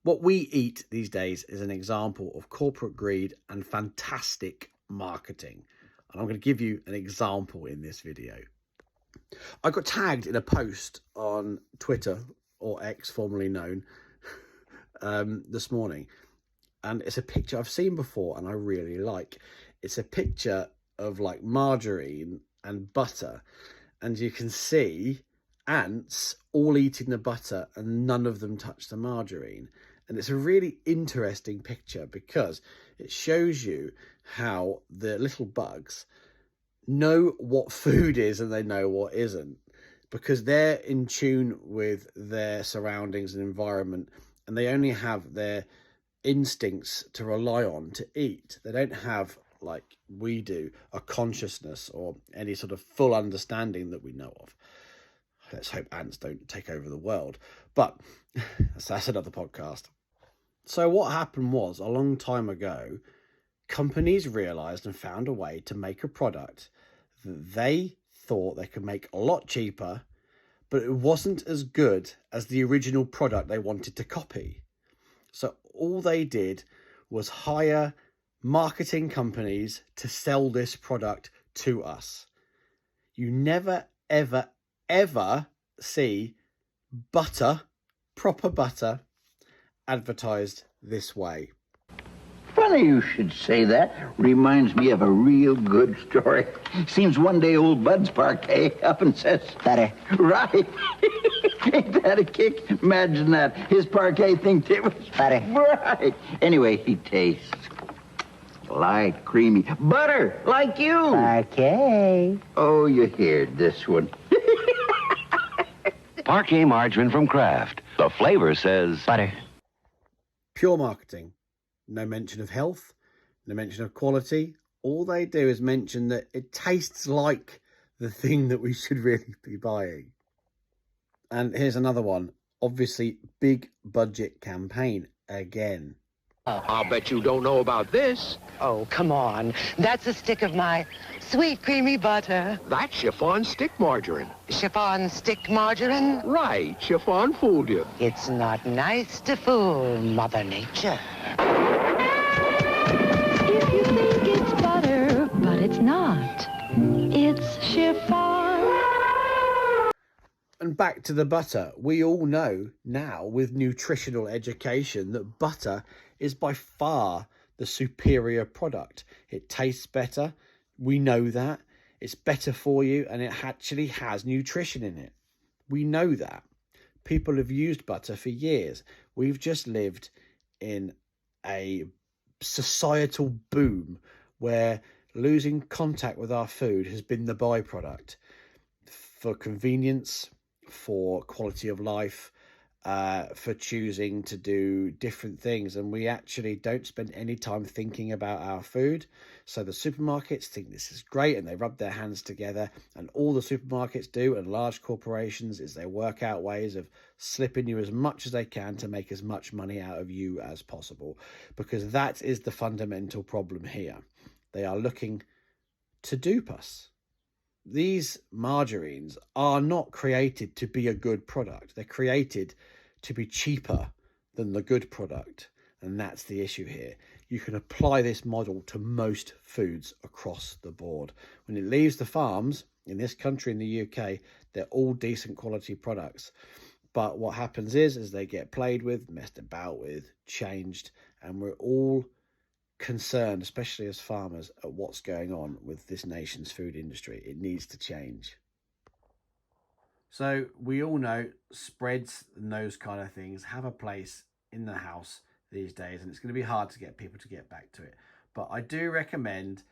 What we eat these days is an example of corporate greed and fantastic marketing. And I'm going to give you an example in this video. I got tagged in a post on Twitter, or X, formerly known, this morning. And it's a picture I've seen before and I really like. It's a picture of like margarine and butter. And you can see ants all eating the butter and none of them touch the margarine. And it's a really interesting picture because it shows you how the little bugs know what food is and they know what isn't, because they're in tune with their surroundings and environment, and they only have their instincts to rely on to eat. They don't have, like we do, a consciousness or any sort of full understanding that we know of. Let's hope ants don't take over the world, but that's another podcast. So what happened was, a long time ago, companies realized and found a way to make a product that they thought they could make a lot cheaper, but it wasn't as good as the original product they wanted to copy. So all they did was hire marketing companies to sell this product to us. You never, ever, ever see butter, proper butter, advertised this way. Funny you should say that. Reminds me of a real good story. Seems one day old Bud's parquet up and says, "Daddy." Right. Ain't that a kick? Imagine that. His parquet thinks it was... Daddy. Right. Anyway, he tastes light, creamy. Butter, like you. Parquet. Oh, you heard this one. Parquet margarine from Kraft. The flavor says Butter. Pure marketing. No mention of health, no mention of quality. All they do is mention that it tastes like the thing that we should really be buying. And here's another one. Obviously, big budget campaign again. I'll bet you don't know about this. Oh, come on. That's a stick of my sweet creamy butter. That's chiffon stick margarine. Chiffon stick margarine? Right, chiffon fooled you. It's not nice to fool Mother Nature. If you think it's butter, but it's not. It's chiffon. And back to the butter. We all know now with nutritional education that butter is by far the superior product. It tastes better. We know that. It's better for you, and it actually has nutrition in it. We know that. People have used butter for years. We've just lived in a societal boom where losing contact with our food has been the byproduct. For convenience, for quality of life, for choosing to do different things, and we actually don't spend any time thinking about our food. So the supermarkets think this is great and they rub their hands together, and all the supermarkets do, and large corporations, is they work out ways of slipping you as much as they can to make as much money out of you as possible, because that is the fundamental problem here. They are looking to dupe us. These margarines are not created to be a good product. They're created to be cheaper than the good product. And that's the issue here. You can apply this model to most foods across the board. When it leaves the farms in this country, in the UK, they're all decent quality products. But what happens is they get played with, messed about with, changed, and we're all concerned, especially as farmers, at what's going on with this nation's food industry. It needs to change. So we all know spreads and those kind of things have a place in the house these days, and it's going to be hard to get people to get back to it. But I do recommend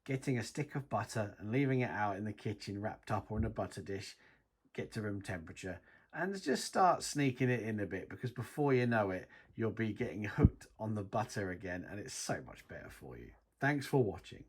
getting a stick of butter and leaving it out in the kitchen wrapped up or in a butter dish, get to room temperature, and just start sneaking it in a bit, because before you know it, you'll be getting hooked on the butter again, and it's so much better for you. Thanks for watching.